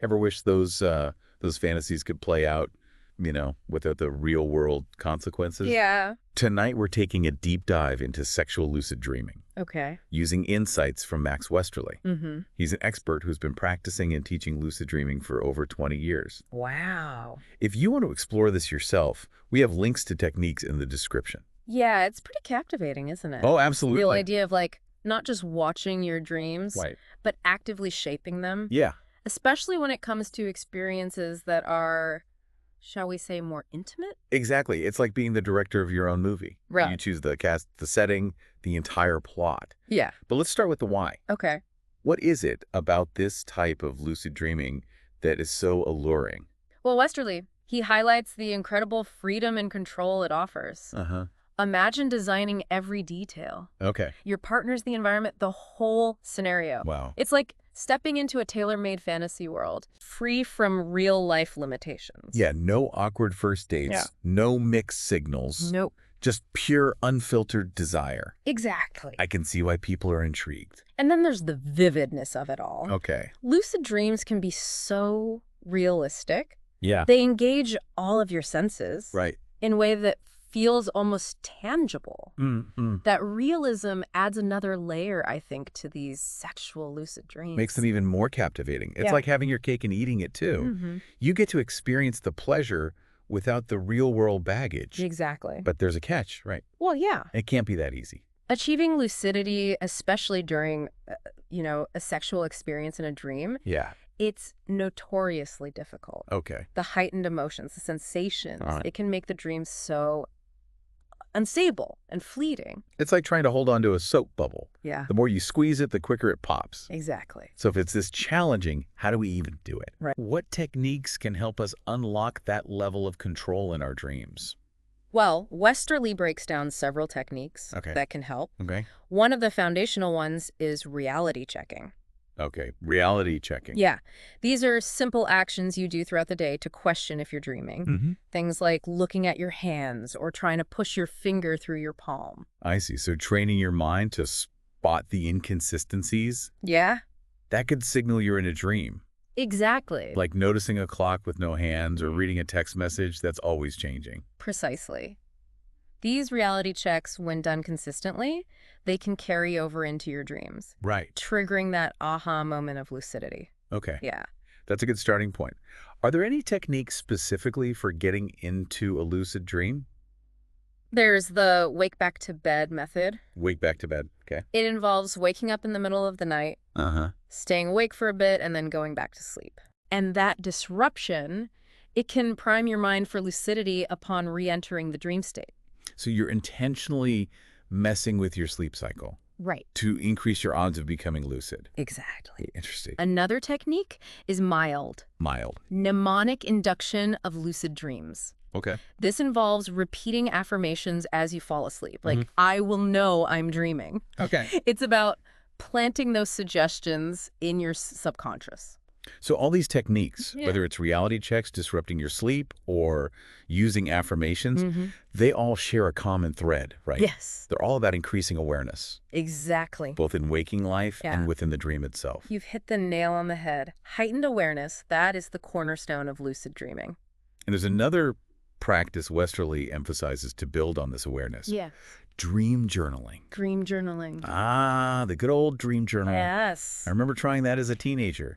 Ever wish those fantasies could play out, without the real world consequences? Yeah. Tonight we're taking a deep dive into sexual lucid dreaming, Okay. using insights from Max Westerly. Mm-hmm. He's an expert who's been practicing and teaching lucid dreaming for over 20 years. Wow. If you want to explore this yourself, we have links to techniques in the description. Yeah, it's pretty captivating, isn't it? Oh, The absolutely. idea of not just watching your dreams, Right. but actively shaping them, Yeah, especially when it comes to experiences that are, shall we say, more intimate? exactly. It's like being the director of your own movie. Right. You choose the cast, the setting, the entire plot. Yeah. But let's start with the why. Okay. What is it about this type of lucid dreaming that is so alluring? Well, Westerly, he highlights the incredible freedom and control it offers. Uh-huh. Imagine designing every detail. Okay. Your partner's the environment, the whole scenario. Wow. It's like stepping into a tailor-made fantasy world, free from real-life limitations. Yeah, no awkward first dates, Yeah. no mixed signals, Nope. just pure unfiltered desire. Exactly. I can see why people are intrigued. And then there's the vividness of it all. Okay. Lucid dreams can be so realistic. Yeah. They engage all of your senses Right. in a way that feels almost tangible. Mm-mm. That realism adds another layer, I think, to these sexual lucid dreams. Makes them even more captivating. It's Yeah. like having your cake and eating it too. Mm-hmm. You get to experience the pleasure without the real world baggage. Exactly. But there's a catch, right? Well, yeah. It can't be that easy. Achieving lucidity, especially during, a sexual experience in a dream, Yeah. it's notoriously difficult. Okay. The heightened emotions, the sensations, All right. it can make the dream so unstable and fleeting. It's like trying to hold on to a soap bubble. Yeah, The more you squeeze it, the quicker it pops. exactly. So if it's this challenging, how do we even do it? Right. What techniques can help us unlock that level of control in our dreams? Well, Westerly breaks down several techniques Okay. that can help. Okay. One of the foundational ones is reality checking. Okay. Reality checking. Yeah, these are simple actions you do throughout the day to question if you're dreaming. Mm-hmm. Things like looking at your hands or trying to push your finger through your palm. I see. So training your mind to spot the inconsistencies, Yeah, that could signal you're in a dream. exactly. Like noticing a clock with no hands or reading a text message that's always changing. Precisely. These reality checks, when done consistently, they can carry over into your dreams, Right. triggering that aha moment of lucidity. Okay. Yeah. That's a good starting point. Are there any techniques specifically for getting into a lucid dream? There's the wake back to bed method. Wake back to bed. Okay. It involves waking up in the middle of the night, Uh-huh. staying awake for a bit, and then going back to sleep. And that disruption, it can prime your mind for lucidity upon re-entering the dream state. So you're intentionally messing with your sleep cycle Right. to increase your odds of becoming lucid. Exactly. Interesting. Another technique is mild, Mild. mnemonic induction of lucid dreams. Okay. This involves repeating affirmations as you fall asleep, like, I will know I'm dreaming. Okay. It's about planting those suggestions in your subconscious. So all these techniques, Yeah. whether it's reality checks disrupting your sleep or using affirmations, Mhm. they all share a common thread, right? Yes, They're all about increasing awareness, exactly. both in waking life Yeah. and within the dream itself. You've hit the nail on the head. Heightened awareness, that is the cornerstone of lucid dreaming. And there's another practice Westerly emphasizes to build on this awareness. Yeah. Dream journaling. Dream journaling. Ah, the good old dream journal. Yes. I remember trying that as a teenager.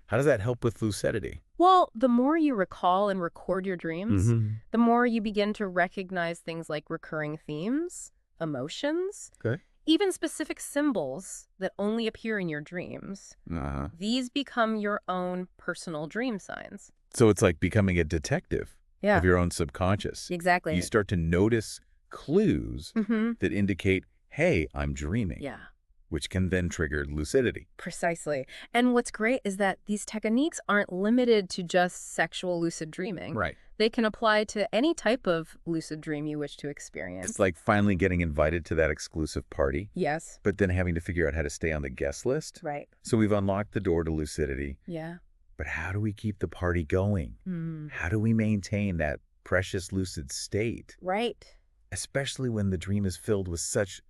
How does that help with lucidity? Well, the more you recall and record your dreams, Mm-hmm. the more you begin to recognize things like recurring themes, emotions, Okay. even specific symbols that only appear in your dreams. Uh-huh. These become your own personal dream signs. So it's like becoming a detective Yeah, of your own subconscious. exactly. You start to notice clues Mm-hmm. that indicate, hey, I'm dreaming, Yeah, which can then trigger lucidity. precisely. And what's great is that these techniques aren't limited to just sexual lucid dreaming. Right. They can apply to any type of lucid dream you wish to experience. It's like finally getting invited to that exclusive party, Yes, but then having to figure out how to stay on the guest list. right. So we've unlocked the door to lucidity, Yeah. but how do we keep the party going? Mm. How do we maintain that precious lucid state, Right. especially when the dream is filled with such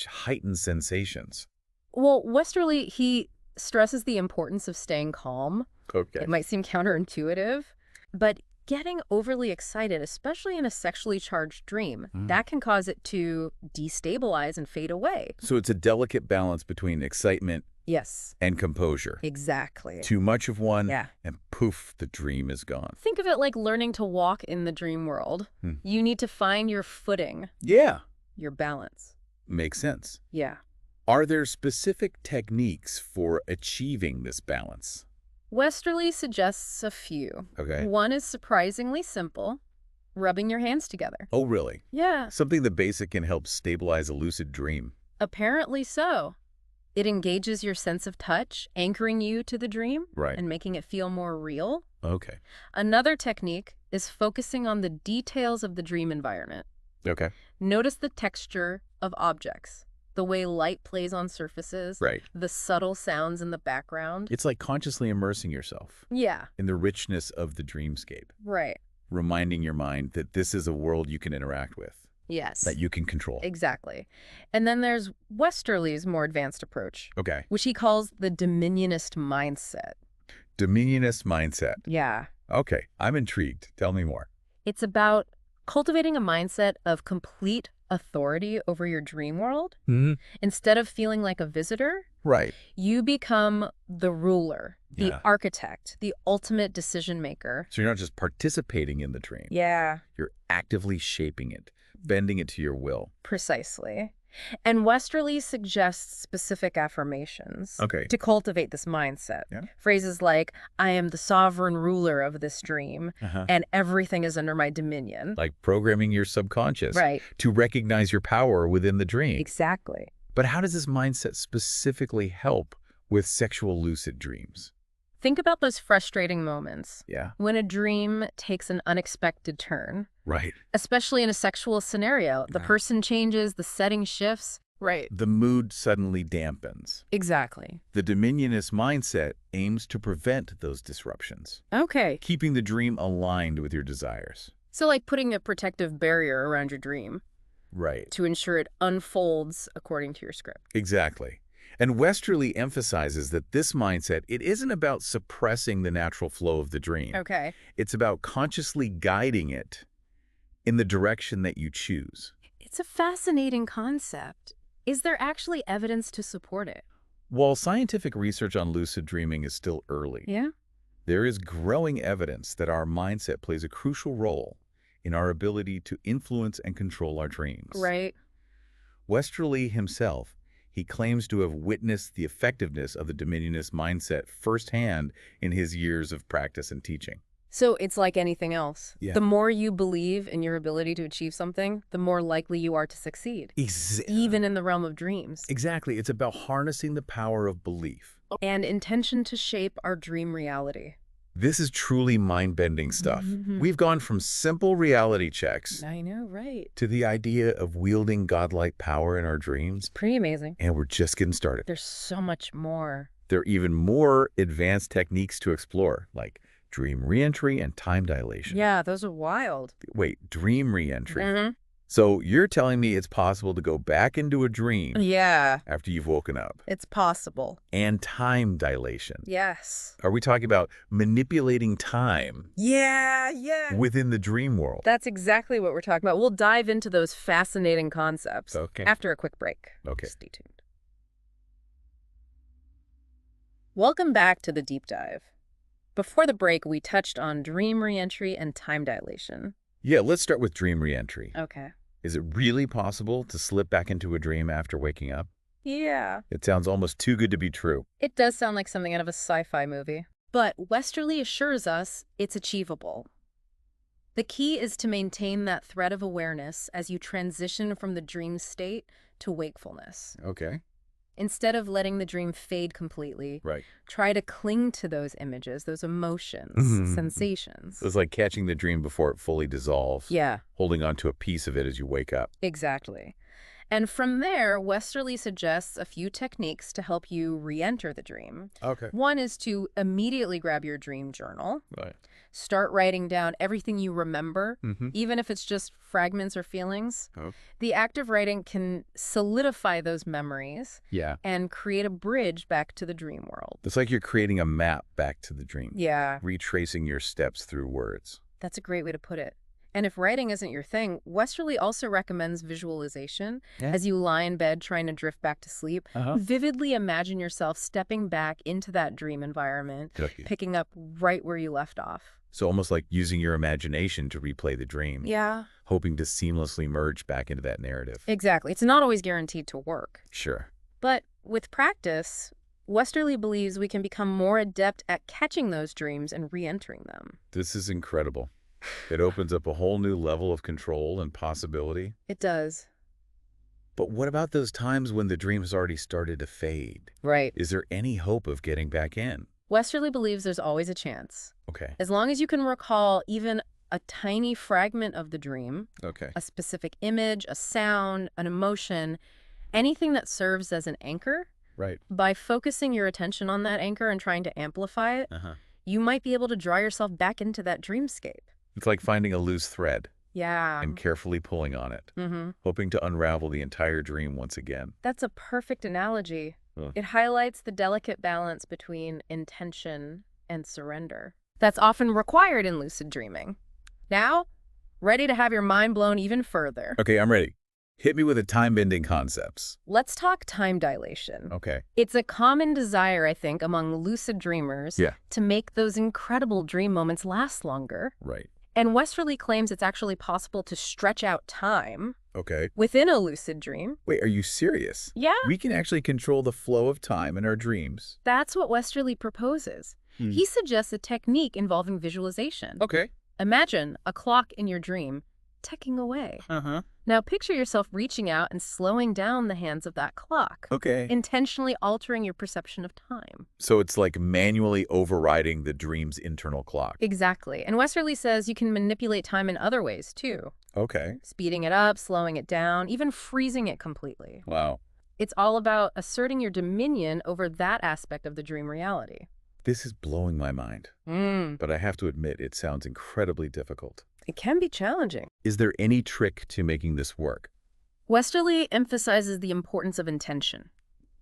heightened sensations? Well, Westerly, he stresses the importance of staying calm. Okay. It might seem counterintuitive, but getting overly excited, especially in a sexually charged dream, that can cause it to destabilize and fade away. So it's a delicate balance between excitement Yes, and composure. exactly. Too much of one, Yeah. and poof, the dream is gone. Think of it like learning to walk in the dream world. Hmm. You need to find your footing, Yeah, your balance. makes sense. Yeah. Are there specific techniques for achieving this balance? Westerly suggests a few. Okay. One is surprisingly simple, rubbing your hands together. Oh, really? Yeah, Something the basic can help stabilize a lucid dream. apparently so. It engages your sense of touch, anchoring you to the dream Right. and making it feel more real. Okay. Another technique is focusing on the details of the dream environment. Okay. Notice the texture of objects, the way light plays on surfaces, Right. the subtle sounds in the background. It's like consciously immersing yourself Yeah, in the richness of the dreamscape, right. reminding your mind that this is a world you can interact with, Yes. that you can control. Exactly. And then there's Westerly's more advanced approach, Okay. which he calls the dominionist mindset. Dominionist mindset. Yeah. Okay. I'm intrigued. Tell me more. It's about cultivating a mindset of complete authority over your dream world. Instead of feeling like a visitor, Right. you become the ruler, the Yeah. architect, the ultimate decision maker. So you're not just participating in the dream. Yeah, You're actively shaping it, bending it to your will. precisely. And Westerly suggests specific affirmations Okay. to cultivate this mindset. Yeah. Phrases like, I am the sovereign ruler of this dream, and everything is under my dominion. Like programming your subconscious Right. to recognize your power within the dream. Exactly. But how does this mindset specifically help with sexual lucid dreams? Think about those frustrating moments Yeah. when a dream takes an unexpected turn, Right. especially in a sexual scenario. The Yeah. person changes, the setting shifts. Right. The mood suddenly dampens. Exactly. The dominionist mindset aims to prevent those disruptions, Okay. keeping the dream aligned with your desires. So like putting a protective barrier around your dream Right. to ensure it unfolds according to your script. Exactly. And Westerly emphasizes that this mindset, it isn't about suppressing the natural flow of the dream. Okay. It's about consciously guiding it in the direction that you choose. It's a fascinating concept. Is there actually evidence to support it? While scientific research on lucid dreaming is still early, Yeah. there is growing evidence that our mindset plays a crucial role in our ability to influence and control our dreams. Right. Westerly himself, he claims to have witnessed the effectiveness of the dominionist mindset firsthand in his years of practice and teaching. So it's like anything else. Yeah. The more you believe in your ability to achieve something, the more likely you are to succeed, even in the realm of dreams. Exactly. It's about harnessing the power of belief. And intention to shape our dream reality. This is truly mind-bending stuff. We've gone from simple reality checks I know, right? to the idea of wielding godlike power in our dreams, Pretty amazing. and we're just getting started. There's so much more. There are even more advanced techniques to explore, like dream reentry and time dilation. Yeah, those are wild. Wait, dream reentry? Mm-hmm. So you're telling me it's possible to go back into a dream Yeah, after you've woken up? it's possible. And time dilation. Yes. Are we talking about manipulating time Yeah. within the dream world? That's exactly what we're talking about. We'll dive into those fascinating concepts Okay. after a quick break. Okay. Stay tuned. Welcome back to the deep dive. Before the break, we touched on dream reentry and time dilation. Yeah, let's start with dream reentry. Okay. Is it really possible to slip back into a dream after waking up? Yeah. It sounds almost too good to be true. It does sound like something out of a sci-fi movie. But Westerly assures us it's achievable. The key is to maintain that thread of awareness as you transition from the dream state to wakefulness. Okay. Instead of letting the dream fade completely, Right. try to cling to those images, those emotions, Mhm. sensations. It's like catching the dream before it fully dissolves. Yeah, Holding on to a piece of it as you wake up. exactly. And from there, Westerly suggests a few techniques to help you re-enter the dream. Okay. One is to immediately grab your dream journal. Right. Start writing down everything you remember, Mm-hmm. even if it's just fragments or feelings. Oh. The act of writing can solidify those memories Yeah. and create a bridge back to the dream world. It's like you're creating a map back to the dream. Yeah, Retracing your steps through words. that's a great way to put it. And if writing isn't your thing, Westerly also recommends visualization. Yeah. As you lie in bed trying to drift back to sleep, vividly imagine yourself stepping back into that dream environment, picking up right where you left off. So almost like using your imagination to replay the dream. Yeah. Hoping to seamlessly merge back into that narrative. Exactly. It's not always guaranteed to work. Sure. But with practice, Westerly believes we can become more adept at catching those dreams and re-entering them. This is incredible. It opens up a whole new level of control and possibility. It does. But what about those times when the dream has already started to fade? Right. Is there any hope of getting back in? Westerly believes there's always a chance. Okay. As long as you can recall even a tiny fragment of the dream, Okay. a specific image, a sound, an emotion, anything that serves as an anchor, Right. by focusing your attention on that anchor and trying to amplify it, you might be able to draw yourself back into that dreamscape. It's like finding a loose thread Yeah. and carefully pulling on it, hoping to unravel the entire dream once again. That's a perfect analogy. Huh. It highlights the delicate balance between intention and surrender that's often required in lucid dreaming. Now, ready to have your mind blown even further? Okay, I'm ready. Hit me with the time-bending concepts. Let's talk time dilation. Okay. It's a common desire, I think, among lucid dreamers to make those incredible dream moments last longer. Right. And Westerly claims it's actually possible to stretch out time Okay. within a lucid dream. Wait, are you serious? Yeah. We can actually control the flow of time in our dreams. That's what Westerly proposes. He suggests a technique involving visualization. Okay. Imagine a clock in your dream ticking away. Now picture yourself reaching out and slowing down the hands of that clock, Okay. intentionally altering your perception of time. So it's like manually overriding the dream's internal clock. Exactly. And Westerly says you can manipulate time in other ways, too. Okay. Speeding it up, slowing it down, even freezing it completely. Wow. It's all about asserting your dominion over that aspect of the dream reality. This is blowing my mind. But I have to admit, it sounds incredibly difficult. It can be challenging. Is there any trick to making this work? Westerly emphasizes the importance of intention.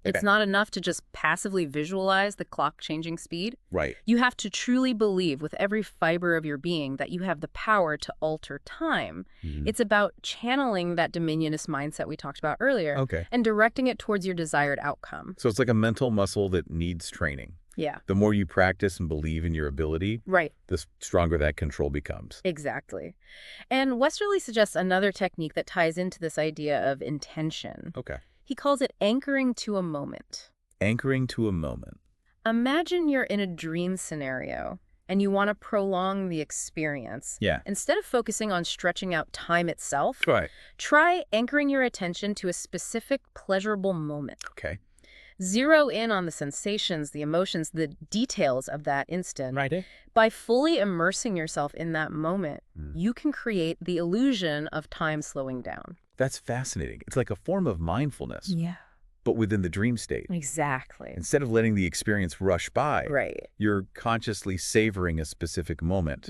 It's Okay. not enough to just passively visualize the clock changing speed. Right. You have to truly believe with every fiber of your being that you have the power to alter time. It's about channeling that dominionist mindset we talked about earlier Okay. and directing it towards your desired outcome. So it's like a mental muscle that needs training. Yeah, The more you practice and believe in your ability, right. the stronger that control becomes. Exactly. And Westerly suggests another technique that ties into this idea of intention. Okay. He calls it anchoring to a moment. Anchoring to a moment. Imagine you're in a dream scenario and you want to prolong the experience. Yeah. Instead of focusing on stretching out time itself, Right. try anchoring your attention to a specific pleasurable moment. Okay. Zero in on the sensations, the emotions, the details of that instant. Right. By fully immersing yourself in that moment, you can create the illusion of time slowing down. That's fascinating. It's like a form of mindfulness, Yeah. but within the dream state. Exactly. Instead of letting the experience rush by, Right. you're consciously savoring a specific moment,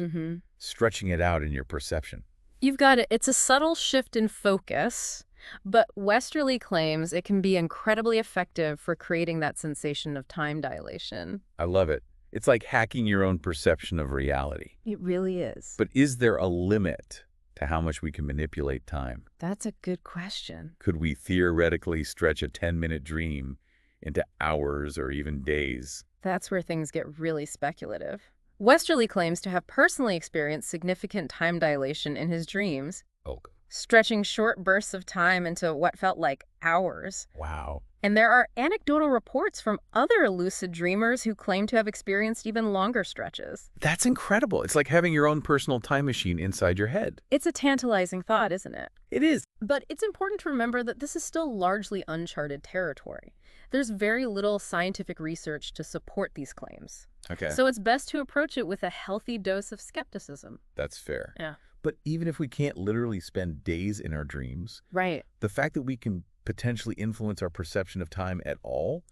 stretching it out in your perception. You've got it. It's a subtle shift in focus, but Westerly claims it can be incredibly effective for creating that sensation of time dilation. I love it. It's like hacking your own perception of reality. It really is. But is there a limit to how much we can manipulate time? That's a good question. Could we theoretically stretch a 10-minute dream into hours or even days? That's where things get really speculative. Westerly claims to have personally experienced significant time dilation in his dreams, Oh, stretching short bursts of time into what felt like hours. wow. And there are anecdotal reports from other lucid dreamers who claim to have experienced even longer stretches. That's incredible. It's like having your own personal time machine inside your head. It's a tantalizing thought, isn't it? It is. But it's important to remember that this is still largely uncharted territory. There's very little scientific research to support these claims. Okay. So it's best to approach it with a healthy dose of skepticism. That's fair. Yeah. But even if we can't literally spend days in our dreams, Right. the fact that we can potentially influence our perception of time at all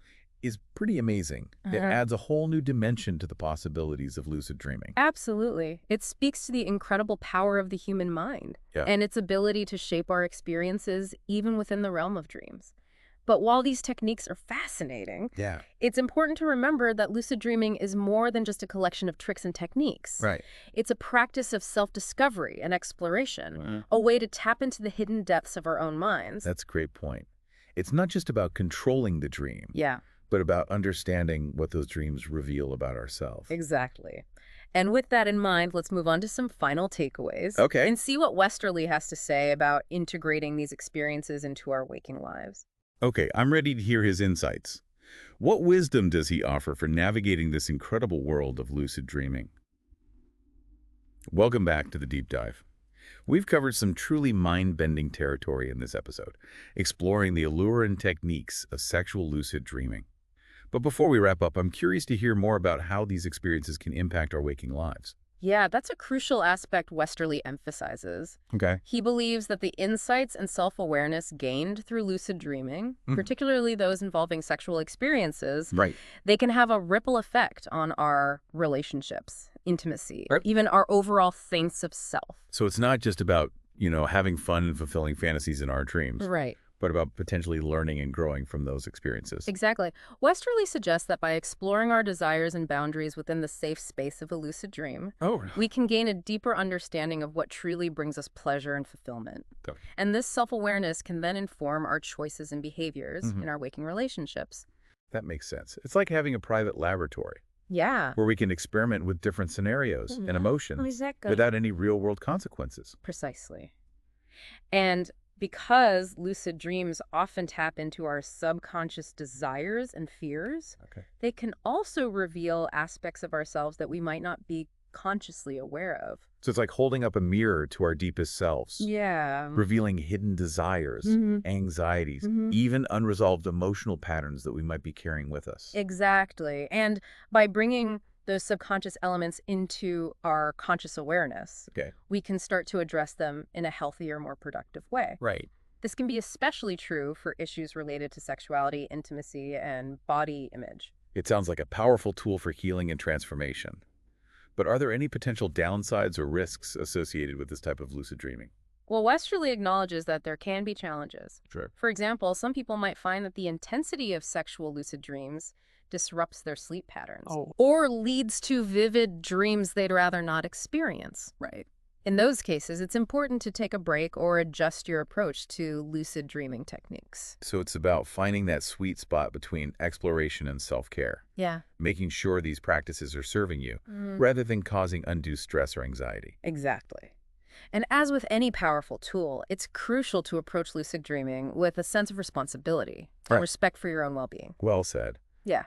is pretty amazing. It Uh-huh. adds a whole new dimension to the possibilities of lucid dreaming. Absolutely. It speaks to the incredible power of the human mind Yeah. and its ability to shape our experiences even within the realm of dreams. But while these techniques are fascinating, Yeah. it's important to remember that lucid dreaming is more than just a collection of tricks and techniques. Right. It's a practice of self-discovery and exploration, Mhm. a way to tap into the hidden depths of our own minds. That's a great point. It's not just about controlling the dream, Yeah, but about understanding what those dreams reveal about ourselves. exactly. And with that in mind, let's move on to some final takeaways Okay. and see what Westerly has to say about integrating these experiences into our waking lives. Okay, I'm ready to hear his insights. What wisdom does he offer for navigating this incredible world of lucid dreaming? Welcome back to the deep dive. We've covered some truly mind-bending territory in this episode, exploring the allure and techniques of sexual lucid dreaming. But before we wrap up, I'm curious to hear more about how these experiences can impact our waking lives. Yeah, that's a crucial aspect Westerly emphasizes. Okay. He believes that the insights and self-awareness gained through lucid dreaming, Mhm. particularly those involving sexual experiences, Right. they can have a ripple effect on our relationships, intimacy, Right. even our overall sense of self. So it's not just about, having fun and fulfilling fantasies in our dreams, Right. but about potentially learning and growing from those experiences. Exactly. Westerly suggests that by exploring our desires and boundaries within the safe space of a lucid dream, Oh, we can gain a deeper understanding of what truly brings us pleasure and fulfillment. okay. And this self-awareness can then inform our choices and behaviors Mhm. in our waking relationships. That makes sense. It's like having a private laboratory Yeah. where we can experiment with different scenarios and Yeah. emotions Exactly. without any real-world consequences. Precisely. And because lucid dreams often tap into our subconscious desires and fears, Okay. they can also reveal aspects of ourselves that we might not be consciously aware of. So it's like holding up a mirror to our deepest selves, Yeah. revealing hidden desires, Mhm. anxieties, Mhm. even unresolved emotional patterns that we might be carrying with us. Exactly. And by bringing those subconscious elements into our conscious awareness, Okay. we can start to address them in a healthier, more productive way. Right. This can be especially true for issues related to sexuality, intimacy, and body image. It sounds like a powerful tool for healing and transformation. But are there any potential downsides or risks associated with this type of lucid dreaming? Well, Westerly acknowledges that there can be challenges. Sure. For example, some people might find that the intensity of sexual lucid dreams disrupts their sleep patterns or leads to vivid dreams they'd rather not experience. Right. In those cases, it's important to take a break or adjust your approach to lucid dreaming techniques. So it's about finding that sweet spot between exploration and self-care, Yeah. making sure these practices are serving you, Mm. rather than causing undue stress or anxiety. Exactly. And as with any powerful tool, it's crucial to approach lucid dreaming with a sense of responsibility and Right. respect for your own well-being. Well said. Yeah.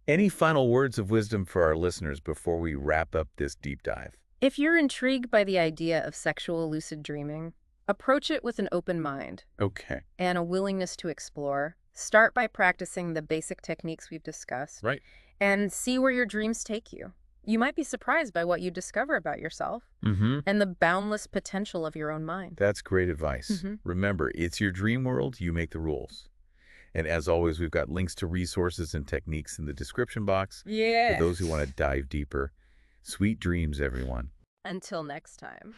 Any final words of wisdom for our listeners before we wrap up this deep dive? If you're intrigued by the idea of sexual lucid dreaming, approach it with an open mind Okay. and a willingness to explore. Start by practicing the basic techniques we've discussed Right. and see where your dreams take you. You might be surprised by what you discover about yourself Mm-hmm. and the boundless potential of your own mind. That's great advice. Mhm. Remember, it's your dream world, you make the rules. And as always, we've got links to resources and techniques in the description box Yeah. for those who want to dive deeper. Sweet dreams, everyone. Until next time.